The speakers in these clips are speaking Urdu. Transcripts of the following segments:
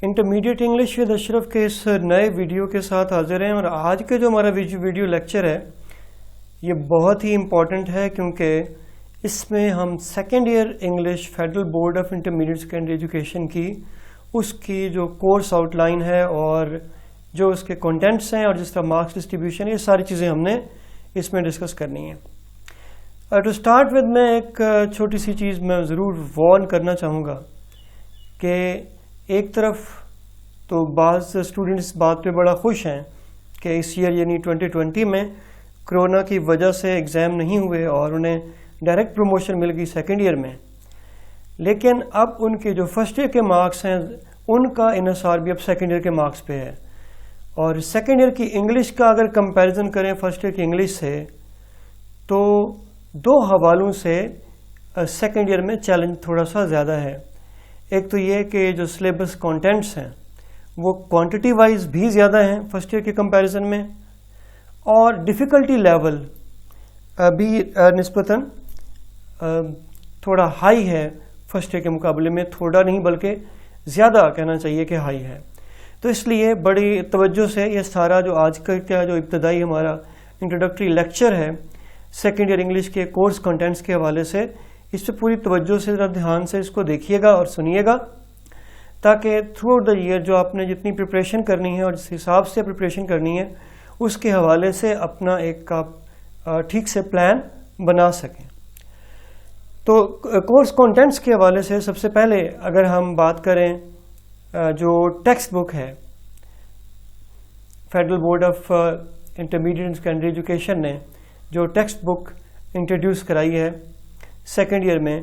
انٹرمیڈیٹ انگلش ود اشرف کے اس نئے ویڈیو کے ساتھ حاضر ہیں، اور آج کے جو ہمارا ویڈیو لیکچر ہے یہ بہت ہی امپورٹنٹ ہے، کیونکہ اس میں ہم second year English Federal Board of Intermediate Secondary Education کی اس کی جو کورس آؤٹ لائن ہے اور جو اس کے کنٹینٹس ہیں اور جس طرح مارکس ڈسٹریبیوشن ہے، یہ ساری چیزیں ہم نے اس میں ڈسکس کرنی ہیں۔ ٹو اسٹارٹ ود میں ایک چھوٹی سی چیز میں ضرور وارن کرنا چاہوں گا کہ ایک طرف تو بعض اسٹوڈنٹس اس بات پہ بڑا خوش ہیں کہ اس ایئر یعنی 2020 میں کرونا کی وجہ سے ایگزام نہیں ہوئے اور انہیں ڈائریکٹ پروموشن مل گئی سیکنڈ ایئر میں، لیکن اب ان کے جو فرسٹ ایئر کے مارکس ہیں ان کا انحصار بھی اب سیکنڈ ایئر کے مارکس پہ ہے، اور سیکنڈ ایئر کی انگلش کا اگر کمپیریزن کریں فرسٹ ایئر کی انگلش سے تو دو حوالوں سے سیکنڈ ایئر میں چیلنج تھوڑا سا زیادہ ہے۔ ایک تو یہ کہ جو سلیبس کانٹینٹس ہیں وہ کوانٹٹی وائز بھی زیادہ ہیں فرسٹ ایئر کے کمپیریزن میں، اور ڈیفیکلٹی لیول بھی نسبتاً تھوڑا ہائی ہے فرسٹ ایئر کے مقابلے میں، تھوڑا نہیں بلکہ زیادہ کہنا چاہیے کہ ہائی ہے۔ تو اس لیے بڑی توجہ سے یہ سارا جو آج کا جو ابتدائی ہمارا انٹروڈکٹری لیکچر ہے سیکنڈ ایئر انگلش کے کورس کنٹینٹس کے حوالے سے، اس پہ پوری توجہ سے ذرا دھیان سے اس کو دیکھیے گا اور سنیے گا، تاکہ تھرو آؤٹ دا ایئر جو آپ نے جتنی پریپریشن کرنی ہے اور جس حساب سے پریپریشن کرنی ہے اس کے حوالے سے اپنا ایک ٹھیک سے پلان بنا سکیں۔ تو کورس کنٹینٹس کے حوالے سے سب سے پہلے اگر ہم بات کریں جو ٹیکسٹ بک ہے، federal Board of intermediate and secondary education نے جو ٹیکسٹ بک انٹروڈیوس کرائی ہے سیکنڈ ایئر میں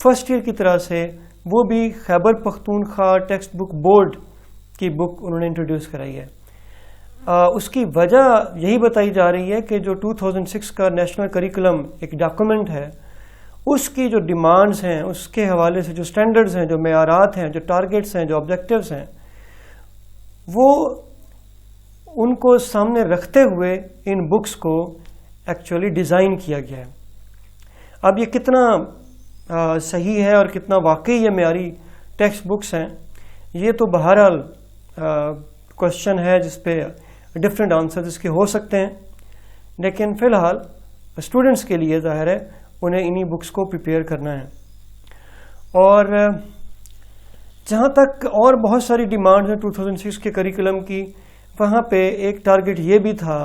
فرسٹ ایئر کی طرح سے، وہ بھی Khyber Pakhtunkhwa text book board کی بک انہوں نے انٹروڈیوس کرائی ہے۔ اس کی وجہ یہی بتائی جا رہی ہے کہ جو 2006 کا نیشنل کریکولم ایک ڈاکومنٹ ہے، اس کی جو ڈیمانڈز ہیں، اس کے حوالے سے جو سٹینڈرڈز ہیں، جو معیارات ہیں، جو ٹارگیٹس ہیں، جو آبجیکٹیوز ہیں، وہ ان کو سامنے رکھتے ہوئے ان بکس کو ایکچولی ڈیزائن کیا گیا ہے۔ اب یہ کتنا صحیح ہے اور کتنا واقعی یہ معیاری ٹیکسٹ بکس ہیں، یہ تو بہرحال کوشچن ہے جس پہ ڈفرینٹ آنسر اس کے ہو سکتے ہیں، لیکن فی الحال اسٹوڈنٹس کے لیے ظاہر ہے انہیں انہی بکس کو پریپیئر کرنا ہے۔ اور جہاں تک اور بہت ساری ڈیمانڈز ہیں 2006 کے کریکولم کی، وہاں پہ ایک ٹارگٹ یہ بھی تھا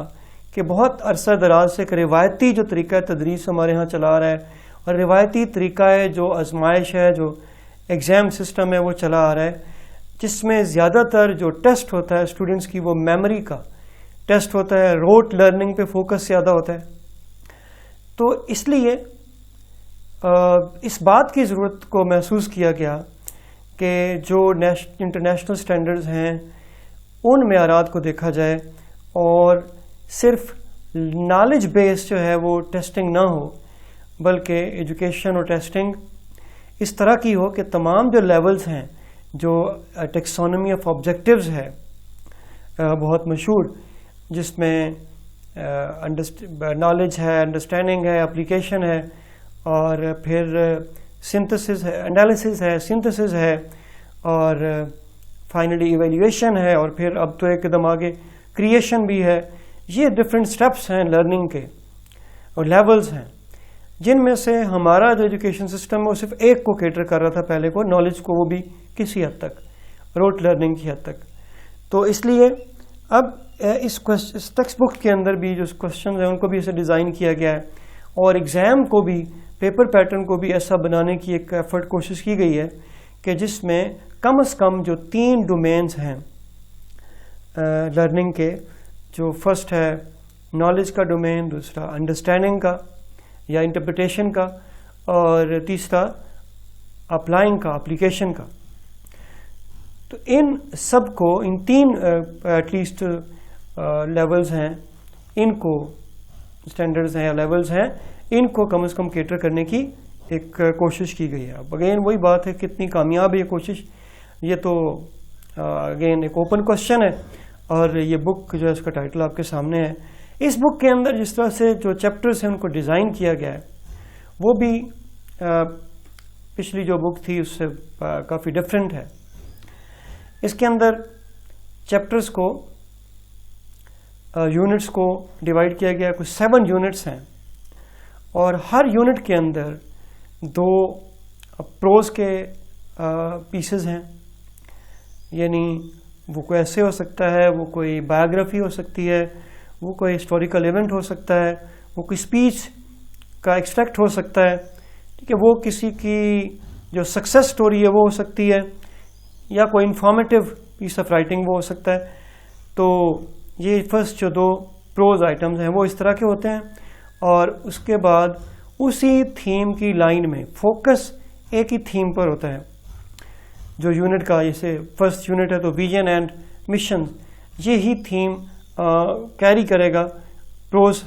کہ بہت عرصہ دراز سے ایک روایتی جو طریقہ تدریس ہمارے ہاں چلا رہا ہے، اور روایتی طریقہ ہے جو آزمائش ہے، جو ایگزام سسٹم ہے وہ چلا آ رہا ہے، جس میں زیادہ تر جو ٹیسٹ ہوتا ہے اسٹوڈنٹس کی وہ میموری کا ٹیسٹ ہوتا ہے، روٹ لرننگ پہ فوکس زیادہ ہوتا ہے۔ تو اس لیے اس بات کی ضرورت کو محسوس کیا گیا کہ جو انٹرنیشنل سٹینڈرڈز ہیں ان معیارات کو دیکھا جائے، اور صرف نالج بیس جو ہے وہ ٹیسٹنگ نہ ہو، بلکہ ایجوکیشن اور ٹیسٹنگ اس طرح کی ہو کہ تمام جو لیولز ہیں، جو ٹیکسونومی آف آبجیکٹیوز ہے بہت مشہور، جس میں نالج ہے، انڈرسٹینڈنگ ہے، اپلیکیشن ہے، اور پھر سنتھسس ہے، انالیسس ہے، سنتھسس ہے، اور فائنلی ایویلیویشن ہے، اور پھر اب تو ایک قدم آگے کریشن بھی ہے۔ یہ ڈفرینٹ سٹیپس ہیں لرننگ کے اور لیولز ہیں، جن میں سے ہمارا جو ایجوکیشن سسٹم ہے وہ صرف ایک کو کیٹر کر رہا تھا پہلے کو، نالج کو، وہ بھی کسی حد تک روٹ لرننگ کی حد تک۔ تو اس لیے اب اس ٹیکسٹ بک کے اندر بھی جو کوشچنز ہیں ان کو بھی اسے ڈیزائن کیا گیا ہے، اور ایگزام کو بھی پیپر پیٹرن کو بھی ایسا بنانے کی ایک ایفرٹ کوشش کی گئی ہے کہ جس میں کم از کم جو 3 ڈومینز ہیں لرننگ کے، جو فرسٹ ہے نالج کا ڈومین، دوسرا انڈرسٹینڈنگ کا یا انٹرپریٹیشن کا، اور تیسرا اپلائنگ کا، اپلیکیشن کا۔ تو ان سب کو، ان 3 ایٹ لیسٹ لیولز ہیں، ان کو سٹینڈرڈز ہیں یا لیولز ہیں، ان کو کم از کم کیٹر کرنے کی ایک کوشش کی گئی ہے۔ اب اگین وہی بات ہے، کتنی کامیاب ہے یہ کوشش، یہ تو اگین ایک اوپن کوشچن ہے، اور یہ بک جو ہے اس کا ٹائٹل آپ کے سامنے ہے۔ اس بک کے اندر جس طرح سے جو چیپٹرز ہیں ان کو ڈیزائن کیا گیا ہے، وہ بھی پچھلی جو بک تھی اس سے کافی ڈفرینٹ ہے۔ اس کے اندر چیپٹرز کو یونٹس کو ڈیوائڈ کیا گیا. کچھ 7 یونٹس ہیں اور ہر یونٹ کے اندر 2 پروز کے پیسز ہیں. یعنی وہ کوئی ایسے ہو سکتا ہے, وہ کوئی بایوگرافی ہو سکتی ہے, وہ کوئی ہسٹوریکل ایونٹ ہو سکتا ہے, وہ کوئی اسپیچ کا ایکسٹریکٹ ہو سکتا ہے. ٹھیک ہے, وہ کسی کی جو سکسیس سٹوری ہے وہ ہو سکتی ہے, یا کوئی انفارمیٹیو پیس آف رائٹنگ وہ ہو سکتا ہے. تو یہ فرسٹ جو 2 پروز آئٹمز ہیں وہ اس طرح کے ہوتے ہیں. اور اس کے بعد اسی تھیم کی لائن میں فوکس ایک ہی تھیم پر ہوتا ہے. جو یونٹ کا, جیسے فرسٹ یونٹ ہے تو ویژن اینڈ مشن, یہی تھیم کیری کرے گا. پروز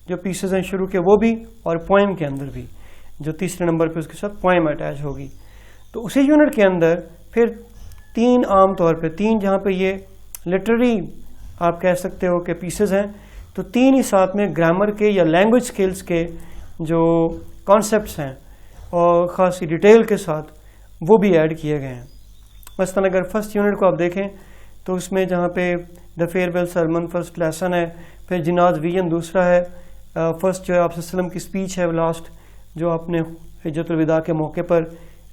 جو پیسز ہیں شروع کے وہ بھی, اور پوئم کے اندر بھی جو تیسرے نمبر پہ اس کے ساتھ پوئم اٹیچ ہوگی. تو اسی یونٹ کے اندر پھر 3 عام طور پہ 3 جہاں پہ یہ لٹریری آپ کہہ سکتے ہو کہ پیسز ہیں, تو 3 ہی ساتھ میں گرامر کے یا لینگویج سکلز کے جو کانسیپٹس ہیں اور خاصی ڈیٹیل کے ساتھ وہ بھی ایڈ کیے گئے ہیں. مثلاً اگر فرسٹ یونٹ کو آپ دیکھیں تو اس میں جہاں پہ دا fair well sermon first lesson ہے, پھر جناز ویژن دوسرا ہے, فرسٹ جو ہے آپ وسلم کی اسپیچ ہے لاسٹ جو آپ نے حجۃ الوداع کے موقع پر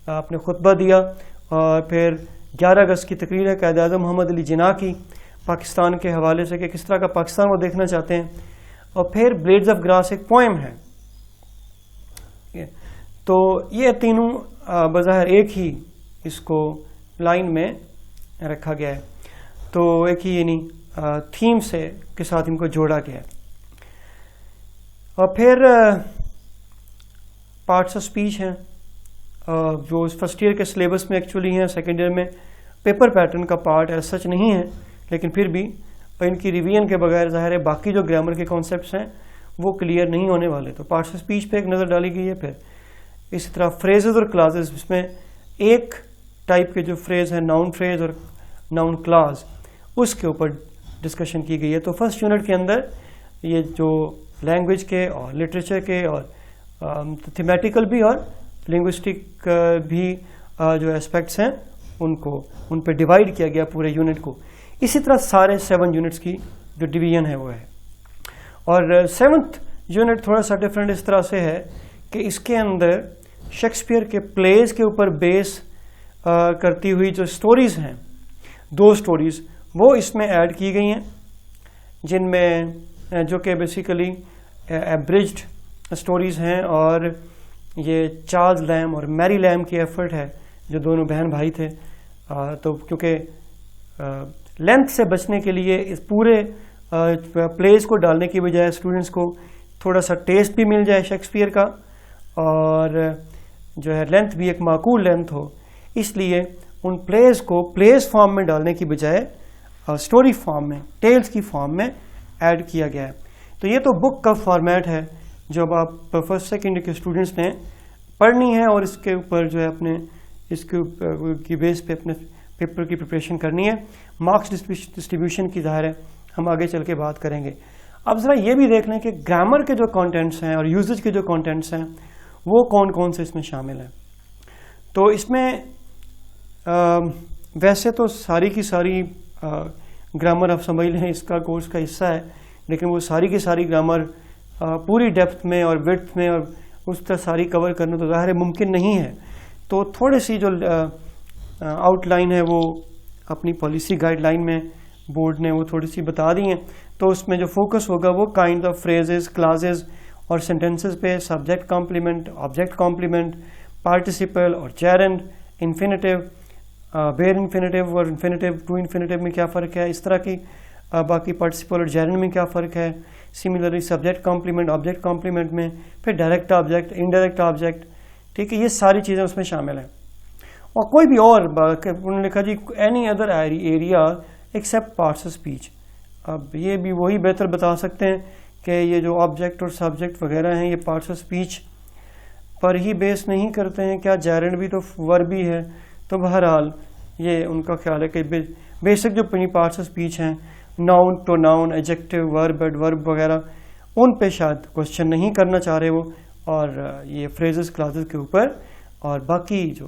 آپ نے خطبہ دیا, اور پھر 11 اگست کی تقریر ہے قائد اعظم محمد علی جناح کی پاکستان کے حوالے سے کہ کس طرح کا پاکستان وہ دیکھنا چاہتے ہیں. اور پھر بلیڈز آف گراس ایک پوئم ہے. تو یہ تینوں بظاہر ایک ہی اس کو لائن میں رکھا گیا ہے, تو ایک ہی یعنی تھیم سے کے ساتھ ان کو جوڑا گیا ہے. اور پھر پارٹس آف اسپیچ ہیں جو فرسٹ ایئر کے سلیبس میں ایکچولی ہیں, سیکنڈ ایئر میں پیپر پیٹرن کا پارٹ ایز سچ نہیں ہے, لیکن پھر بھی ان کی ریویژن کے بغیر ظاہر ہے باقی جو گرامر کے کانسیپٹس ہیں وہ کلیئر نہیں ہونے والے. تو پارٹس آف اسپیچ پہ ایک نظر ڈالی گئی ہے. پھر اسی طرح فریزز اور کلازز, اس میں ایک ٹائپ کے جو فریز ہیں ناؤن فریز اور ناؤن کلاز, اس کے اوپر ڈسکشن کی گئی ہے. تو فرسٹ یونٹ کے اندر یہ جو لینگویج کے اور لٹریچر کے اور تھیمیٹیکل بھی اور لنگوسٹک بھی جو اسپیکٹس ہیں ان پہ ڈیوائڈ کیا گیا پورے یونٹ کو. اسی طرح سارے 7 یونٹس کی جو ڈویژن ہے وہ ہے. اور 7th یونٹ تھوڑا سا ڈفرینٹ اس طرح سے ہے کہ اس کے اندر شیکسپیئر کے پلیز کے اوپر بیس کرتی ہوئی جو سٹوریز ہیں 2 سٹوریز وہ اس میں ایڈ کی گئی ہیں, جن میں جو کہ بیسیکلی ایبریجڈ سٹوریز ہیں. اور یہ چارلز لیم اور میری لیم کی ایفرٹ ہے جو دونوں بہن بھائی تھے. تو کیونکہ لینتھ سے بچنے کے لیے اس پورے پلیز کو ڈالنے کی بجائے اسٹوڈنٹس کو تھوڑا سا ٹیسٹ بھی مل جائے شیکسپیئر کا, اور جو ہے لینتھ بھی ایک معقول لینتھ ہو, اس لیے ان پلیز کو پلیز فارم میں ڈالنے کی بجائے اسٹوری فارم میں, ٹیلز کی فارم میں ایڈ کیا گیا ہے. تو یہ تو بک کا فارمیٹ ہے جو اب آپ فرسٹ سیکنڈ کے اسٹوڈنٹس نے پڑھنی ہے, اور اس کے اوپر جو ہے اپنے اس کے بیس پہ اپنے پیپر کی پریپریشن کرنی ہے. مارکس ڈسٹریبیوشن کی ظاہر ہے ہم آگے چل کے بات کریں گے. اب ذرا یہ بھی دیکھ لیں کہ گرامر کے جو کانٹینٹس ہیں اور یوزیج کے جو کانٹینٹس ہیں وہ کون کون سے اس میں شامل ہیں. تو اس میں ویسے تو ساری کی ساری گرامر آپ سمجھ لیں اس کا کورس کا حصہ ہے, لیکن وہ ساری کی ساری گرامر پوری ڈیپتھ میں اور وڈتھ میں اور اس طرح ساری کور کرنا تو ظاہر ممکن نہیں ہے. تو تھوڑی سی جو آؤٹ لائن ہے وہ اپنی پالیسی گائیڈ لائن میں بورڈ نے وہ تھوڑی سی بتا دی ہیں. تو اس میں جو فوکس ہوگا وہ کائنڈ آف فریزز, کلازز اور سینٹینسز پہ, subject complement, object complement, participle اور جیرنڈ, انفینیٹیو, ویئر انفینیٹیو اور انفینیٹیو ٹو انفینیٹیو میں کیا فرق ہے, اس طرح کی باقی پارٹیسپل اور جیرنڈ میں کیا فرق ہے, similarly subject complement, object complement میں, پھر ڈائریکٹ آبجیکٹ, انڈائریکٹ آبجیکٹ. ٹھیک ہے, یہ ساری چیزیں اس میں شامل ہیں. اور کوئی بھی اور انہوں نے لکھا جی any other area except parts of speech. اب یہ بھی وہی بہتر بتا سکتے ہیں کہ یہ جو آبجیکٹ اور سبجیکٹ وغیرہ ہیں یہ پارٹس آف اسپیچ پر ہی بیس نہیں کرتے ہیں, کیا جیرنڈ بھی تو ورب بھی ہے. تو بہرحال یہ ان کا خیال ہے کہ بیسک جو پارٹس آف اسپیچ ہیں, ناؤن ٹو ناؤن, ایڈجیکٹو, ورب, ایڈورب وغیرہ, ان پہ شاید کوشچن نہیں کرنا چاہ رہے وہ, اور یہ فریزز کلازز کے اوپر اور باقی جو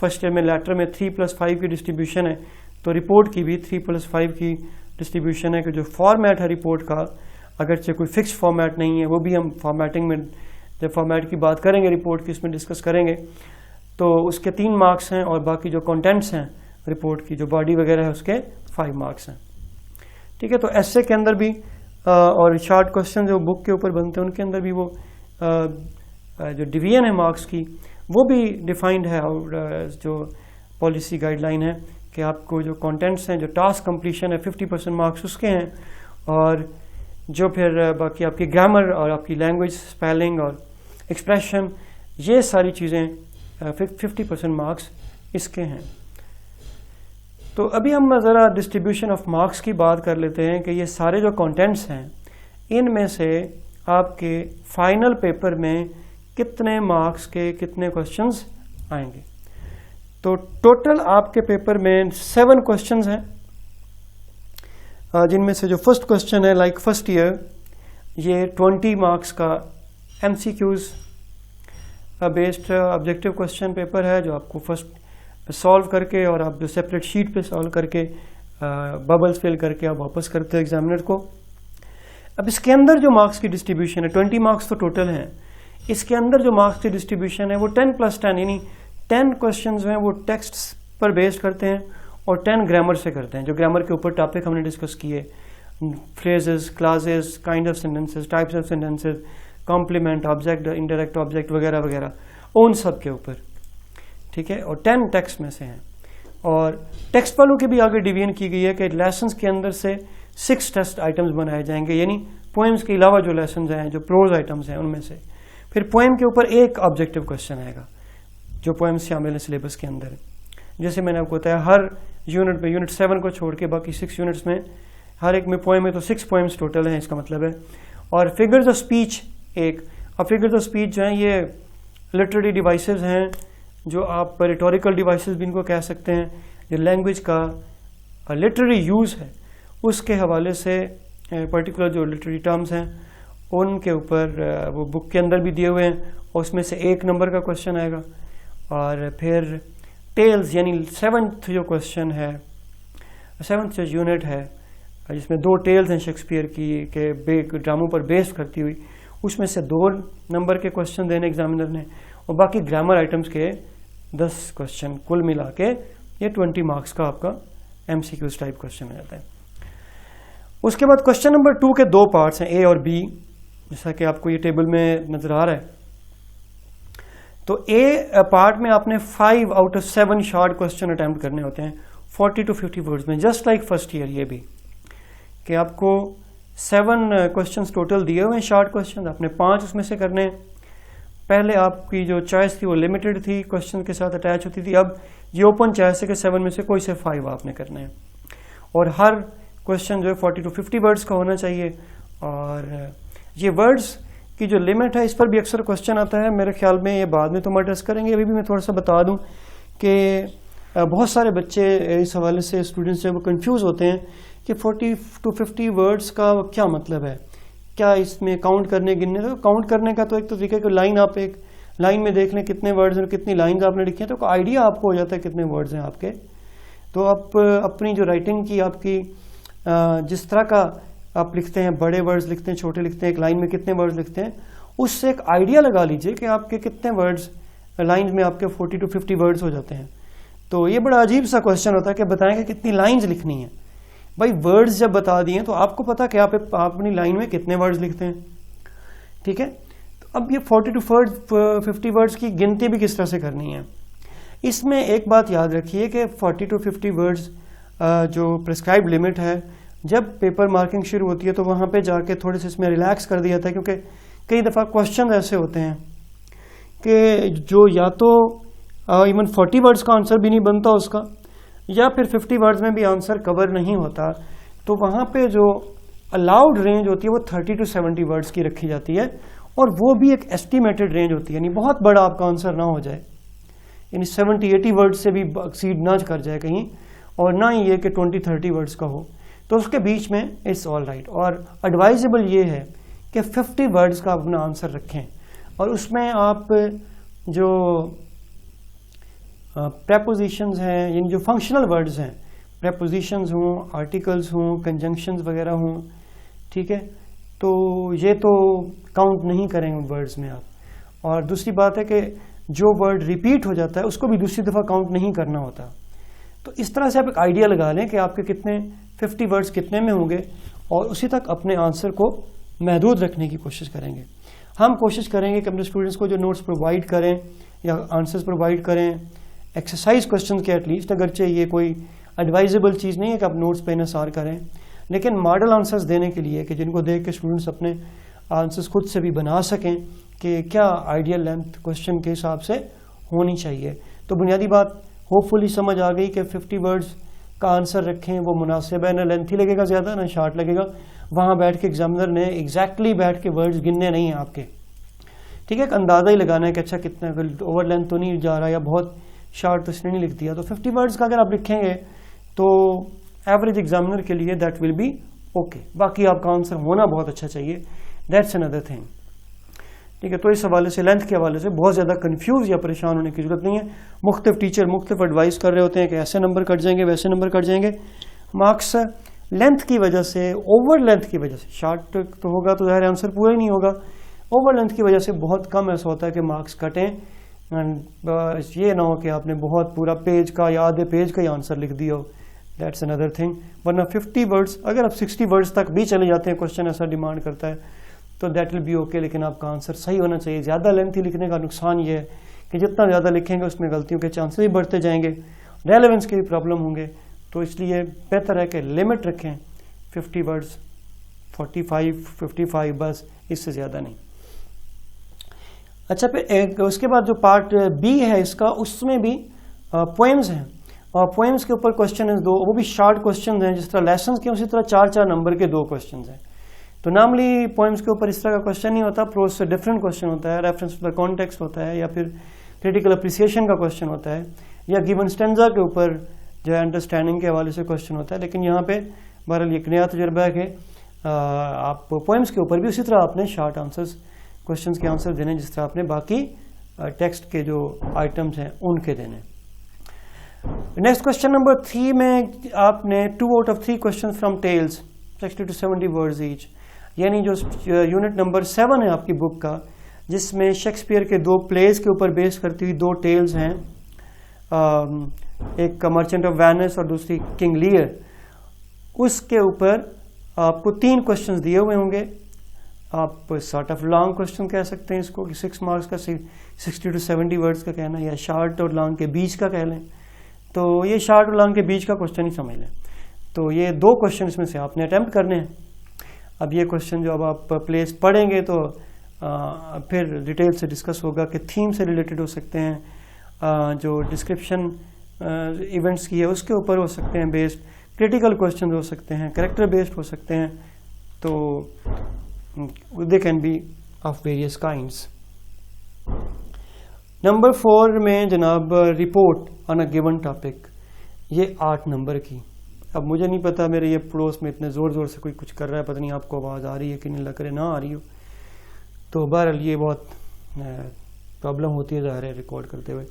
فرسٹ ایئر میں لیٹر میں 3+5 کی ڈسٹریبیوشن ہے، تو رپورٹ کی بھی 3+5 کی ڈسٹریبیوشن ہے کہ جو فارمیٹ ہے رپورٹ کا، اگرچہ کوئی فکس فارمیٹ نہیں ہے، وہ بھی ہم فارمیٹنگ میں جب فارمیٹ کی بات کریں گے رپورٹ کی اس میں ڈسکس کریں گے، تو اس کے 3 مارکس ہیں، اور باقی جو کنٹینٹس ہیں رپورٹ کی جو باڈی وغیرہ ہے اس کے 5 مارکس ہیں. ٹھیک ہے، تو ایسے کے اندر بھی اور شارٹ کوشچن جو بک کے اوپر بنتے ہیں ان کے اندر بھی وہ جو ڈویژن ہے مارکس کی وہ بھی ڈیفائنڈ ہے، اور جو پالیسی گائیڈ لائن ہے کہ آپ کو جو کانٹینٹس ہیں، جو ٹاسک کمپلیشن ہے 50% مارکس اس کے ہیں، اور جو پھر باقی آپ کی گرامر اور آپ کی لینگویج اسپیلنگ اور ایکسپریشن یہ ساری چیزیں 50% مارکس اس کے ہیں. تو ابھی ہم ذرا ڈسٹریبیوشن آف مارکس کی بات کر لیتے ہیں کہ یہ سارے جو کانٹینٹس ہیں ان میں سے آپ کے فائنل پیپر میں کتنے مارکس کے کتنے کوشچنز آئیں گے. تو ٹوٹل آپ کے پیپر میں 7 کوشچنز ہیں، جن میں سے جو فرسٹ کوشچن ہے لائک فرسٹ ایئر یہ 20 مارکس کا M C Qs based objective question paper ہے، جو آپ کو فرسٹ سالو کر کے اور آپ جو سیپریٹ شیٹ پہ سالو کر کے ببلز فل کر کے آپ واپس کرتے ہو ایگزامنر کو. اب اس کے اندر جو مارکس کی ڈسٹریبیوشن ہے 20 مارکس تو ٹوٹل ہیں، اس کے اندر جو مارکس کی ڈسٹریبیوشن ہے وہ 10+10 یعنی 10 کوشچنز ہیں وہ ٹیکسٹ پر بیسڈ کرتے ہیں اور 10 گرامر سے کرتے ہیں. جو گرامر کے اوپر ٹاپک ہم نے ڈسکس کیے، phrases, classes, kind of sentences, types of sentences, complement, object, indirect object وغیرہ وغیرہ، ان سب کے اوپر. ٹھیک ہے، اور 10 ٹیکسٹ میں سے ہیں، اور ٹیکسٹ والوں کے بھی آگے ڈویژن کی گئی ہے کہ لیسنز کے اندر سے 6 ٹیسٹ آئٹمز بنائے جائیں گے، یعنی پوئمز کے علاوہ جو لیسنز ہیں جو پروز آئٹمز ہیں ان میں سے پھر پوئم کے اوپر ایک آبجیکٹیو کوشچن آئے گا جو پوئمز شامل ہیں سلیبس کے اندر. جیسے میں نے آپ کو بتایا ہر یونٹ میں یونٹ 7 کو چھوڑ کے باقی 6 یونٹس میں ہر ایک میں پوئم ہے تو 6 پوئمز ٹوٹل ہیں اس کا مطلب ہے. اور فگرز آف اسپیچ ایک، اور فگرز آف اسپیچ جو ہیں یہ لٹریری ڈیوائسز ہیں جو آپ ریٹوریکل ڈیوائسز بھی ان کو کہہ سکتے ہیں، جو لینگویج کا لٹریری یوز ہے اس کے حوالے سے پرٹیکولر جو لٹریری ٹرمز ہیں ان کے اوپر وہ بک کے اندر بھی دیے ہوئے ہیں، اور اس میں سے 1 نمبر کا کوشچن آئے گا. اور پھر ٹیلز یعنی 7th جو کوشچن ہے 7th جو یونٹ ہے جس میں 2 ٹیلز ہیں شیکسپیئر کی کہ ڈراموں پر بیس کرتی ہوئی، اس میں سے 2 نمبر کے کوشچن دینے ایگزامنر نے، اور باقی گرامر آئٹمس کے 10 کوشچن کل ملا کے یہ 20 مارکس کا آپ کا M C Qs type question ہو جاتا ہے. اس کے بعد کوشچن نمبر 2 کے 2 پارٹس ہیں، اے اور بی، جیسا کہ آپ کو یہ ٹیبل میں نظر آ رہا ہے. تو اے پارٹ میں آپ نے 5 out of 7 short question attempt کرنے ہوتے ہیں 40 to 50 ورڈز میں، جسٹ لائک فرسٹ ایئر. یہ بھی کہ آپ کو 7 کوشچنس ٹوٹل دیے ہوئے ہیں شارٹ کوشچن، آپ نے 5 اس میں سے کرنے ہیں. پہلے آپ کی جو چوائس تھی وہ لمیٹڈ تھی، کوشچن کے ساتھ اٹیچ ہوتی تھی، اب یہ اوپن چوائس ہے کہ 7 میں سے کوئی سے 5 آپ نے کرنے ہیں، اور ہر کوشچن جو ہے 40 to 50 ورڈز کا ہونا چاہیے. اور یہ ورڈز کی جو لمٹ ہے اس پر بھی اکثر کوشچن آتا ہے، میرے خیال میں یہ بعد میں تو ہم ایڈریس کریں گے. ابھی بھی میں تھوڑا سا بتا دوں کہ بہت سارے بچے اس حوالے سے اسٹوڈنٹس جو وہ کنفیوز ہوتے ہیں کہ 40 to 50 ورڈز کا کیا مطلب ہے، کیا اس میں کاؤنٹ کرنے گننے کا. کاؤنٹ کرنے کا تو ایک تو طریقہ ہے کہ لائن، آپ ایک لائن میں دیکھ لیں کتنے ورڈز ہیں اور کتنی لائنز آپ نے لکھی ہیں، تو آئیڈیا آپ کو ہو جاتا ہے کتنے ورڈز ہیں آپ کے. تو آپ اپنی جو رائٹنگ کی آپ کی جس طرح کا آپ لکھتے ہیں، بڑے ورڈز لکھتے ہیں، چھوٹے لکھتے ہیں، ایک لائن میں کتنے ورڈز لکھتے ہیں، اس سے ایک آئیڈیا لگا لیجئے کہ آپ کے کتنے ورڈز لائنز میں آپ کے 40 to 50 ورڈز ہو جاتے ہیں. تو یہ بڑا عجیب سا کوشچن ہوتا ہے کہ بتائیں کہ کتنی لائنز لکھنی ہیں. بھائی ورڈز جب بتا دیے تو آپ کو پتا کہ آپ اپنی لائن میں کتنے ورڈز لکھتے ہیں. ٹھیک ہے، تو اب یہ 40 to 50 ورڈز کی گنتی بھی کس طرح سے کرنی ہے. اس میں ایک بات یاد رکھیے کہ 40 to 50 ورڈز جو پرسکرائب لمٹ ہے، جب پیپر مارکنگ شروع ہوتی ہے تو وہاں پہ جا کے تھوڑے سے اس میں ریلیکس کر دیا جاتا ہے، کیونکہ کئی دفعہ کوشچن ایسے ہوتے ہیں کہ جو یا تو ایون 40 ورڈز کا آنسر بھی نہیں بنتا اس کا، یا پھر 50 ورڈز میں بھی آنسر کور نہیں ہوتا. تو وہاں پہ جو الاؤڈ رینج ہوتی ہے وہ 30 to 70 ورڈز کی رکھی جاتی ہے، اور وہ بھی ایک ایسٹیمیٹڈ رینج ہوتی ہے، یعنی بہت بڑا آپ کا آنسر نہ ہو جائے، یعنی 70-80 ورڈز سے بھی ایکسیڈ نہ کر جائے کہیں، اور نہ ہی یہ کہ 20-30 ورڈز کا ہو. تو اس کے بیچ میں اٹس آل رائٹ. اور ایڈوائزبل یہ ہے کہ 50 ورڈز کا اپنا آنسر رکھیں، اور اس میں آپ جو پریپوزیشنز ہیں، یعنی جو فنکشنل ورڈز ہیں، پریپوزیشنز ہوں، آرٹیکلز ہوں، کنجنکشنز وغیرہ ہوں، ٹھیک ہے، تو یہ تو کاؤنٹ نہیں کریں گے ورڈز میں آپ. اور دوسری بات ہے کہ جو ورڈ ریپیٹ ہو جاتا ہے اس کو بھی دوسری دفعہ کاؤنٹ نہیں کرنا ہوتا. تو اس طرح سے آپ ایک آئیڈیا لگا لیں کہ آپ کے کتنے 50 ورڈز کتنے میں ہوں گے، اور اسی تک اپنے آنسر کو محدود رکھنے کی کوشش کریں گے. ہم کوشش کریں گے کہ اپنے اسٹوڈنٹس کو جو نوٹس پرووائڈ کریں یا آنسرز پرووائڈ کریں ایکسرسائز کوشچن کے ایٹ لیسٹ، اگرچہ یہ کوئی ایڈوائزیبل چیز نہیں ہے کہ آپ نوٹس پہ انحصار کریں، لیکن ماڈل آنسرز دینے کے لیے کہ جن کو دیکھ کے اسٹوڈنٹس اپنے آنسرز خود سے بھی بنا سکیں کہ کیا آئیڈیل لینتھ کوشچن کے حساب سے ہونی چاہیے. تو بنیادی بات ہوپ فلی سمجھ آ گئی کہ 50 ورڈز کا آنسر رکھیں، وہ مناسب ہے، نہ لینتھی لگے گا زیادہ نہ شارٹ لگے گا. وہاں بیٹھ کے ایگزامنر نے ایگزیکٹلی بیٹھ کے ورڈز گننے نہیں ہیں آپ کے، ٹھیک ہے، ایک اندازہ ہی لگانا ہے کہ اچھا کتنا اوور لینتھ تو نہیں جا رہا یا بہت شارٹ تو اس نے نہیں لکھ دیا. تو 50 ورڈز کا اگر آپ لکھیں گے تو ایوریج ایگزامنر کے لیے دیٹ ول بی اوکے. باقی آپ کا آنسر ہونا بہت اچھا چاہیے، دیٹس اندر تھنگ. ٹھیک ہے، تو اس حوالے سے لینتھ کے حوالے سے بہت زیادہ کنفیوز یا پریشان ہونے کی ضرورت نہیں ہے. مختلف ٹیچر مختلف ایڈوائز کر رہے ہوتے ہیں کہ ایسے نمبر کٹ جائیں گے، ویسے نمبر کٹ جائیں گے. مارکس لینتھ کی وجہ سے، اوور لینتھ کی وجہ سے، شارٹ تو ہوگا تو ظاہر آنسر پورا ہی نہیں ہوگا، اوور لینتھ کی وجہ سے بہت کم ایسا ہوتا ہے کہ مارکس کٹیں. یہ نہ ہو کہ آپ نے بہت پورا پیج کا یا آدھے پیج کا ہی آنسر لکھ دیا ہو، دیٹس اندر تھنگ. ورنہ 50 ورڈز اگر آپ 60 ورڈز تک بھی چلے جاتے ہیں، کوشچن ایسا ڈیمانڈ کرتا ہے تو دیٹ ول بی اوکے، لیکن آپ کا آنسر صحیح ہونا چاہیے. زیادہ لینتھی لکھنے کا نقصان یہ ہے کہ جتنا زیادہ لکھیں گے اس میں غلطیوں کے چانسز بھی بڑھتے جائیں گے، ریلیونس کے بھی پرابلم ہوں گے. تو اس لیے بہتر ہے کہ لمٹ رکھیں 50 ورڈز، 45 55 بس، اس سے زیادہ نہیں. اچھا، پھر اس کے بعد جو پارٹ بی ہے اس کا، اس میں بھی پوئمز ہیں، اور پوئمز کے اوپر کوشچن دو، وہ بھی شارٹ کوشچن ہیں. جس طرح لیسنز کے اسی طرح 4 نمبر کے 2 کوشچنز ہیں. تو نارملی پوئمز کے اوپر اس طرح کا کوشچن نہیں ہوتا، پروز سے ڈفرینٹ کوشچن ہوتا ہے، ریفرنس ٹو دا کانٹیکسٹ ہوتا ہے، یا پھر کریٹیکل اپریسیشن کا کوشچن ہوتا ہے، یا گیون اسٹینزا کے اوپر جو ہے انڈرسٹینڈنگ کے حوالے سے کوشچن ہوتا ہے. لیکن یہاں پہ بہرحال ایک نیا تجربہ ہے کہ آپ پوئمز کے اوپر بھی اسی طرح آپ نے شارٹ آنسرز، کوشچنز کے آنسر دینے جس طرح آپ نے باقی ٹیکسٹ کے جو آئٹمس ہیں ان کے دینے. نیکسٹ کوشچن نمبر 3 میں آپ نے 2 out of 3 questions from tales 60 to 70 words each, یعنی جو یونٹ نمبر 7 ہے آپ کی بک کا، جس میں شیکسپیئر کے 2 پلیز کے اوپر بیس کرتی ہوئی 2 ٹیلز ہیں، ایک مرچنٹ آف وینس اور دوسری کنگ لیئر. اس کے اوپر آپ کو 3 کوشچنز دیے ہوئے ہوں گے. آپ سارٹ آف لانگ کوشچن کہہ سکتے ہیں اس کو، کہ 6 مارکس کا 60 to 70 ورڈز کا کہنا، یا شارٹ اور لانگ کے بیچ کا کہہ لیں. تو یہ شارٹ اور لانگ کے بیچ کا کوشچن ہی سمجھ لیں. تو یہ 2 کوشچن اس میں سے آپ نے اٹیمپٹ کرنے ہیں. اب یہ کوشچن جو اب آپ پلیس پڑھیں گے تو پھر ڈیٹیل سے ڈسکس ہوگا کہ تھیم سے ریلیٹڈ ہو سکتے ہیں، جو ڈسکرپشن ایونٹس کی ہے اس کے اوپر ہو سکتے ہیں بیسڈ، کریٹیکل کوشچن ہو سکتے ہیں، کریکٹر بیسڈ ہو سکتے ہیں. تو they can be of various kinds. Number 4 میں جناب report on a given topic, یہ 8 نمبر کی. اب مجھے نہیں پتا میرے یہ پڑوس میں اتنے زور زور سے کوئی کچھ کر رہا ہے، پتہ نہیں آپ کو آواز آ رہی ہے کہ نہیں، لگ رہے نہ آ رہی ہو. تو بہرحال یہ بہت پرابلم ہوتی ہے ظاہر ہے ریکارڈ کرتے ہوئے.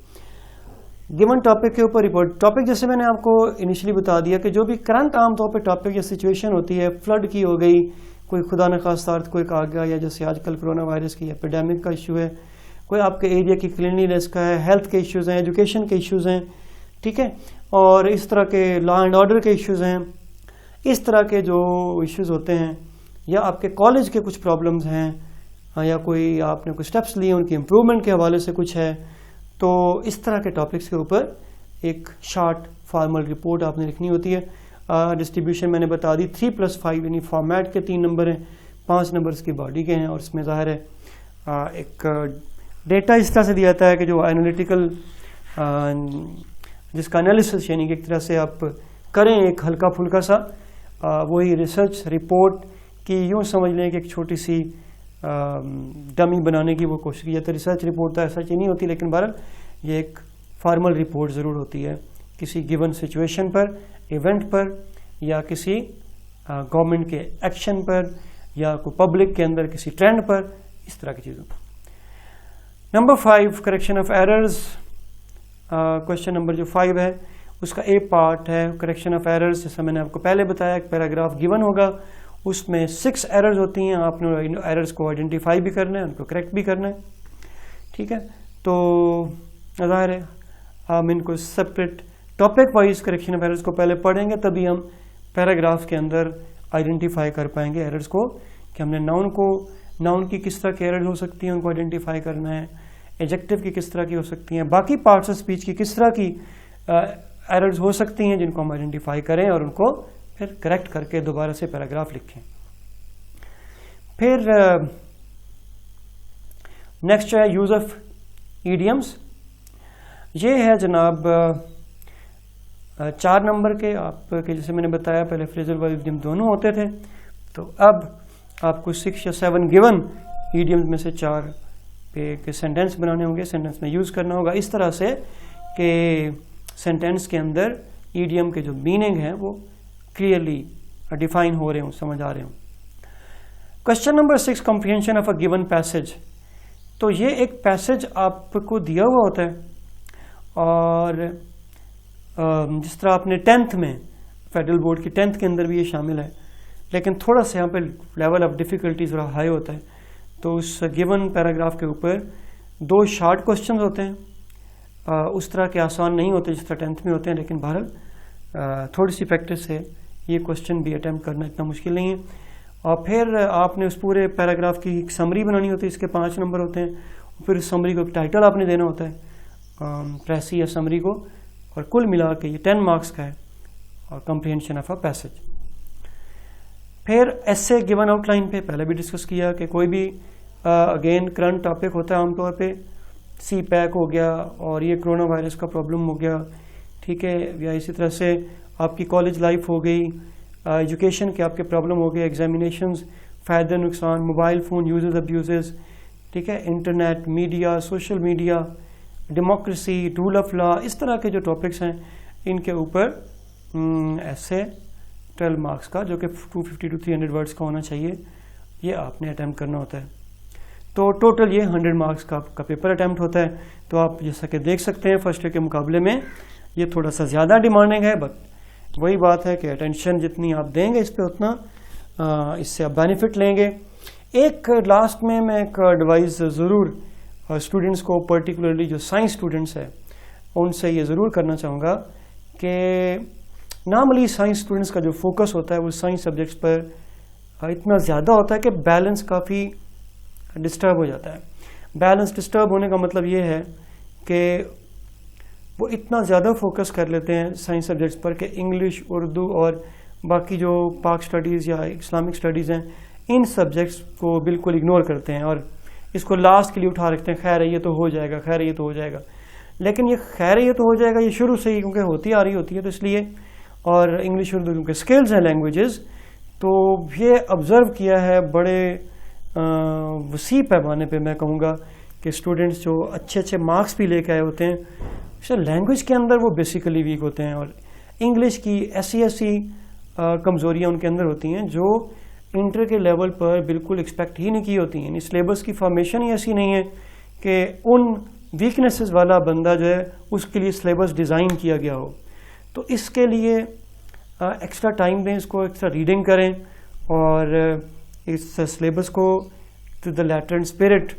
گیون ٹاپک کے اوپر رپورٹ، ٹاپک جیسے میں نے آپ کو انیشلی بتا دیا کہ جو بھی کرنٹ عام طور پہ ٹاپک یا سچویشن ہوتی ہے، فلڈ کی ہو گئی، کوئی خدا نخواستہ ارتھ کوئی آ گیا، یا جیسے آج کل کرونا وائرس کی ایپیڈیمک کا ایشو ہے، کوئی آپ کے ایریا کی کلینلینس کا ہے، ہیلتھ کے ایشوز ہیں، ایجوکیشن کے ایشوز ہیں، ٹھیک ہے، اور اس طرح کے لا اینڈ آرڈر کے ایشوز ہیں. اس طرح کے جو ایشوز ہوتے ہیں، یا آپ کے کالج کے کچھ پرابلمز ہیں، یا کوئی آپ نے کچھ اسٹیپس لیے ان کی امپرومنٹ کے حوالے سے کچھ ہے، تو اس طرح کے ٹاپکس کے اوپر ایک شارٹ فارمل رپورٹ آپ نے لکھنی ہوتی ہے. ڈسٹریبیوشن میں نے بتا دی 3+5، یعنی فارمیٹ کے 3 نمبر ہیں، 5 نمبرز کی باڈی کے ہیں، اور اس میں ظاہر ہے ایک ڈیٹا اس طرح سے دیا جاتا ہے کہ جو انالیٹیکل، جس کا انالیسس یعنی کہ ایک طرح سے آپ کریں ایک ہلکا پھلکا سا وہی ریسرچ رپورٹ کی، یوں سمجھ لیں کہ ایک چھوٹی سی ڈمی بنانے کی وہ کوشش کی جاتی ہے. ریسرچ رپورٹ تو ایسا نہیں ہوتی، لیکن بہرحال یہ ایک فارمل رپورٹ ضرور ہوتی ہے کسی گیون سچویشن پر، ایونٹ پر، یا کسی گورنمنٹ کے ایکشن پر، یا کوئی پبلک کے اندر کسی ٹرینڈ پر، اس طرح کی چیزوں پر. Number 5 correction of errors. Question number جو 5 ہے اس کا اے پارٹ ہے کریکشن آف ایررز. جیسا میں نے آپ کو پہلے بتایا ایک پیراگراف گیون ہوگا, اس میں 6 ایررز ہوتی ہیں, آپ نے ایررز کو آئیڈینٹیفائی بھی کرنا ہے, ان کو کریکٹ بھی کرنا ہے. ٹھیک ہے, تو ظاہر ہے ہم ان کو separate topic wise correction of errors کو پہلے پڑھیں گے, تبھی ہم پیراگراف کے اندر آئیڈینٹیفائی کر پائیں گے ایررز کو, کہ ہم نے ناؤن کی کس طرح کی ایررز ہو سکتی ہیں ان کو آئیڈینٹیفائی کرنا ہے, ایڈجیکٹو کی کس طرح کی ہو سکتی ہیں, باقی پارٹس آف اسپیچ کی کس طرح کی ایررز ہو سکتی ہیں جن کو ہم آئیڈینٹیفائی کریں اور ان کو پھر کریکٹ کر کے دوبارہ سے پیراگراف لکھیں. پھر نیکسٹ ہے یوز آف ایڈیمز. یہ ہے جناب 4 نمبر کے, آپ کے جیسے میں نے بتایا پہلے فریزل والی ایڈیم دونوں ہوتے تھے, تو اب آپ کو 6 یا 7 گیون ایڈیمز میں سے 4 پہ کے سینٹینس بنانے ہوں گے, سینٹینس میں یوز کرنا ہوگا اس طرح سے کہ سینٹینس کے اندر ایڈیم کے جو میننگ ہیں وہ کلیئرلی ڈیفائن ہو رہے ہوں, سمجھ آ رہے ہوں. Question number 6 comprehension of a given passage. تو یہ ایک پیسج آپ کو دیا ہوا ہوتا ہے, اور جس طرح آپ نے 10th میں فیڈرل بورڈ کی 10th کے اندر بھی یہ شامل ہے, لیکن تھوڑا سا یہاں پہ لیول آف ڈیفیکلٹی ذرا ہائی ہوتا ہے. تو اس گیون پیراگراف کے اوپر 2 شارٹ کوشچنز ہوتے ہیں, اس طرح کے آسان نہیں ہوتے جس طرح 10th میں ہوتے ہیں, لیکن بہرحال تھوڑی سی پریکٹس سے یہ کوشچن بھی اٹیمپٹ کرنا اتنا مشکل نہیں ہے. اور پھر آپ نے اس پورے پیراگراف کی ایک سمری بنانی ہوتی ہے, اس کے 5 نمبر ہوتے ہیں. پھر اس سمری کو ایک ٹائٹل آپ نے دینا ہوتا ہے پریسی یا سمری کو, اور کل ملا کے یہ 10 مارکس کا ہے, اور کمپریہنشن آف اے پیسج. پھر ایسے گیون آؤٹ لائن پہ پہلے بھی ڈسکس کیا کہ کوئی بھی اگین کرنٹ ٹاپک ہوتا ہے عام طور پہ, سی پیک ہو گیا اور یہ کرونا وائرس کا پرابلم ہو گیا, ٹھیک ہے, یا اسی طرح سے آپ کی کالج لائف ہو گئی, ایجوکیشن کے آپ کے پرابلم ہو گئے, ایگزامینیشنز, فائدہ نقصان, موبائل فون یوزز ابیوزز, ٹھیک ہے, internet, media, social media, democracy, rule of law, اس طرح کے جو ٹاپکس ہیں ان کے اوپر ایسے 12 مارکس کا, جو کہ 250 to 300 ورڈس کا ہونا چاہیے, یہ آپ نے اٹیمپٹ کرنا ہوتا ہے. تو ٹوٹل یہ 100 مارکس کا پیپر اٹیمپٹ ہوتا ہے. تو آپ جیسا کہ دیکھ سکتے ہیں فرسٹ ایئر کے مقابلے میں یہ تھوڑا سا زیادہ ڈیمانڈنگ ہے, بٹ وہی بات ہے کہ اٹینشن جتنی آپ دیں گے اس پہ اتنا اس سے آپ بینیفٹ لیں گے. ایک لاسٹ میں ایک ایڈوائز ضرور اسٹوڈنٹس کو, پرٹیکولرلی جو سائنس اسٹوڈنٹس ہیں ان سے یہ ضرور کرنا چاہوں گا کہ نارملی سائنس اسٹوڈنٹس کا جو فوکس ہوتا ہے وہ سائنس سبجیکٹس پر اتنا زیادہ ہوتا ہے کہ بیلنس کافی ڈسٹرب ہو جاتا ہے. بیلنس ڈسٹرب ہونے کا مطلب یہ ہے کہ وہ اتنا زیادہ فوکس کر لیتے ہیں سائنس سبجیکٹس پر کہ انگلش, اردو اور باقی جو پاک اسٹڈیز یا اسلامک اسٹڈیز ہیں ان سبجیکٹس کو بالکل اگنور کرتے ہیں, اور اس کو لاسٹ کے لیے اٹھا رکھتے ہیں, خیر یہ تو ہو جائے گا, خیر یہ تو ہو جائے گا. لیکن یہ خیر یہ تو ہو جائے گا یہ شروع سے ہی کیونکہ ہوتی آ رہی ہوتی ہے, تو اس لیے, اور انگلش اردو کیونکہ اسکلز ہیں لینگویجز, تو یہ آبزرو کیا ہے بڑے وسیع پیمانے پہ میں کہوں گا کہ اسٹوڈنٹس جو اچھے مارکس بھی لے کے آئے ہوتے ہیں لینگویج کے اندر وہ بیسیکلی ویک ہوتے ہیں, اور انگلش کی ایسی کمزوریاں ان کے اندر ہوتی ہیں جو انٹر کے لیول پر بالکل ایکسپیکٹ ہی نہیں کی ہوتی ہیں. یعنی سلیبس کی فارمیشن ہی ایسی نہیں ہے کہ ان ویکنیسز والا بندہ جو ہے اس کے لیے سلیبس ڈیزائن کیا گیا ہو. تو اس کے لیے ایکسٹرا ٹائم دیں, اس کو ایکسٹرا ریڈنگ کریں, اور اس سلیبس کو to the letter and spirit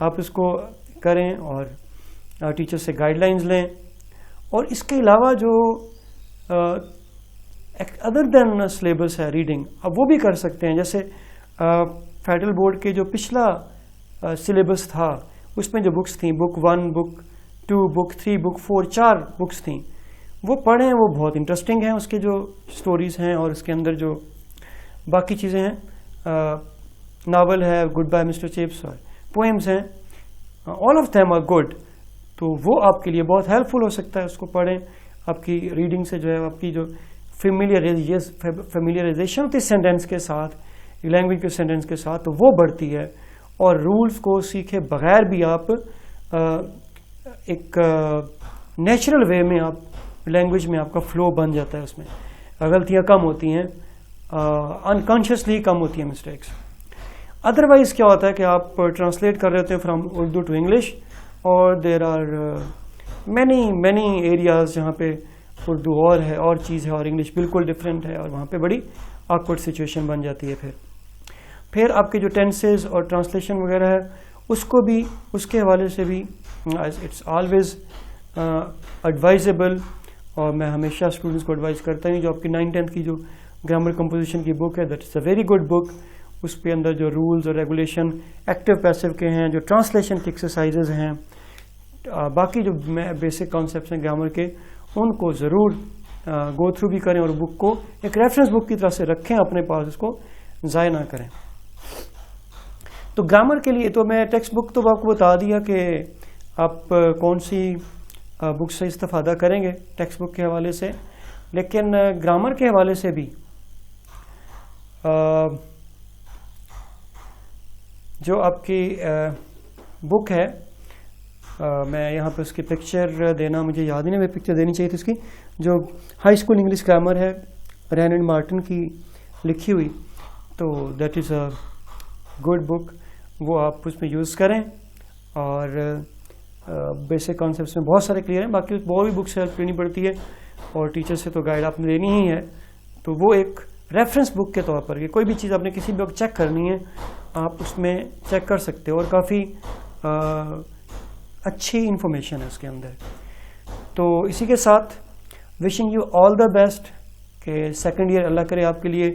آپ اس کو کریں, اور ٹیچر سے گائیڈ لائنز لیں. اور اس کے علاوہ جو ادر دین سلیبس ہے ریڈنگ, اب وہ بھی کر سکتے ہیں. جیسے فیڈرل بورڈ کے جو پچھلا سلیبس تھا اس میں جو بکس تھیں, بک 1, بک 2, بک 3, بک 4, 4 بکس تھیں, وہ پڑھیں, وہ بہت انٹرسٹنگ ہیں. اس کے جو سٹوریز ہیں اور اس کے اندر جو باقی چیزیں ہیں, ناول ہے گڈ بائی مسٹر چپس, اور پوئمز ہیں, all of them are good. تو وہ آپ کے لیے بہت ہیلپ فل ہو سکتا ہے, اس کو پڑھیں. آپ کی ریڈنگ سے جو ہے آپ کی جو فیملیئرائزیشن ہوتی ہے سینٹینس کے ساتھ, لینگویج کے سینٹینس کے ساتھ, تو وہ بڑھتی ہے. اور رولز کو سیکھے بغیر بھی آپ ایک نیچرل وے میں آپ لینگویج میں آپ کا فلو بن جاتا ہے, اس میں غلطیاں کم ہوتی ہیں, انکانشیسلی کم ہوتی ہیں مسٹیکس. ادروائز کیا ہوتا ہے کہ آپ ٹرانسلیٹ کر رہے ہوتے ہیں فرام اردو ٹو انگلش, اور دیر آر many ایریاز جہاں پہ اردو اور ہے اور چیز ہے اور انگلش بالکل ڈفرینٹ ہے، اور وہاں پہ بڑی آکورڈ سچویشن بن جاتی ہے. پھر آپ کے جو ٹینسز اور ٹرانسلیشن وغیرہ ہے اس کو بھی، اس کے حوالے سے بھی اٹس آلویز ایڈوائزیبل، اور میں ہمیشہ اسٹوڈنٹس کو ایڈوائز کرتا ہوں جو آپ کی 9th-10th کی جو گرامر کمپوزیشن کی بک ہے، that is a very good book. اس پہ اندر جو رولز اور ریگولیشن ایکٹیو پیسو کے ہیں، جو ٹرانسلیشن کے ایکسرسائزز ہیں، باقی جو بیسک کانسیپٹس ہیں گرامر کے، ان کو ضرور گو تھرو بھی کریں، اور بک کو ایک ریفرنس بک کی طرح سے رکھیں اپنے پاس، اس کو ضائع نہ کریں. تو گرامر کے لیے تو میں ٹیکسٹ بک تو آپ کو بتا دیا کہ آپ کون سی بک سے استفادہ کریں گے ٹیکسٹ بک کے حوالے سے، لیکن گرامر کے حوالے سے بھی جو آپ کی بک ہے، میں یہاں پہ اس کی پکچر دینا مجھے یاد ہی نہیں، میں پکچر دینی چاہیے تھی اس کی، جو ہائی اسکول انگلش گرامر ہے رینڈ مارٹن کی لکھی ہوئی، تو that is a good book. وہ آپ اس میں یوز کریں، اور بیسک کانسیپٹس میں بہت سارے کلیئر ہیں. باقی اور بھی بک سے ہیلپ لینی پڑتی ہے، اور ٹیچر سے تو گائیڈ آپ نے دینی ہی ہے. تو وہ ایک ریفرنس بک کے طور پر کہ کوئی بھی چیز آپ نے کسی بھی وقت چیک کرنی ہے، آپ اس میں چیک کر سکتے ہو، اور کافی اچھی انفارمیشن ہے اس کے اندر. تو اسی کے ساتھ wishing you all the best کہ سیکنڈ ایئر اللہ کرے آپ کے لیے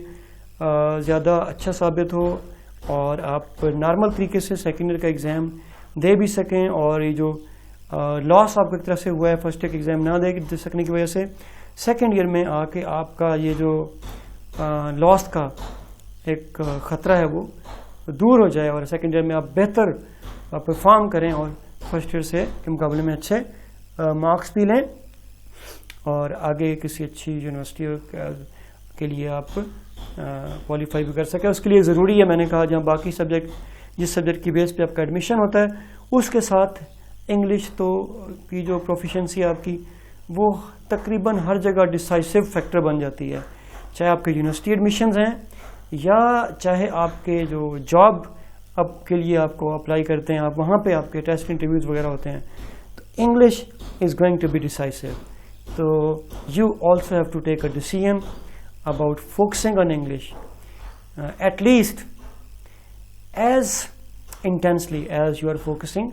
زیادہ اچھا ثابت ہو، اور آپ نارمل طریقے سے سیکنڈ ایئر کا ایگزام دے بھی سکیں، اور یہ جو لاس آپ کی طرف سے ہوا ہے فرسٹ ایئر کا ایگزام نہ دے سکنے کی وجہ سے، سیکنڈ ایئر میں آ کے آپ کا یہ جو لاس کا ایک خطرہ ہے وہ دور ہو جائے، اور سیکنڈ ایئر میں آپ بہتر پرفارم کریں، اور فرسٹ ایئر سے کے مقابلے میں اچھے مارکس بھی لیں، اور آگے کسی اچھی یونیورسٹی کے لیے آپ کوالیفائی بھی کر سکیں. اس کے لیے ضروری ہے، میں نے کہا جہاں باقی سبجیکٹ جس سبجیکٹ کی بیس پہ آپ کا ایڈمیشن ہوتا ہے، اس کے ساتھ انگلش تو کی جو پروفیشنسی آپ کی وہ تقریباً ہر جگہ ڈسائسو فیکٹر بن جاتی ہے، چاہے آپ کے یونیورسٹی ایڈمیشنز ہیں، یا چاہے آپ کے جو جاب اب کے لیے آپ کو اپلائی کرتے ہیں، آپ وہاں پہ آپ کے ٹیسٹ انٹرویوز وغیرہ ہوتے ہیں. تو English is going to be decisive. تو you also have to take a decision about focusing on English at least as intensely as you are focusing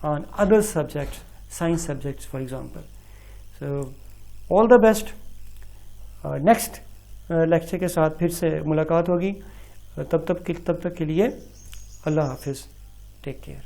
on other subjects, science subjects for example. So all the best. Next lecture کے ساتھ پھر سے ملاقات ہوگی. تب تک کے لیے اللہ حافظ. Take care.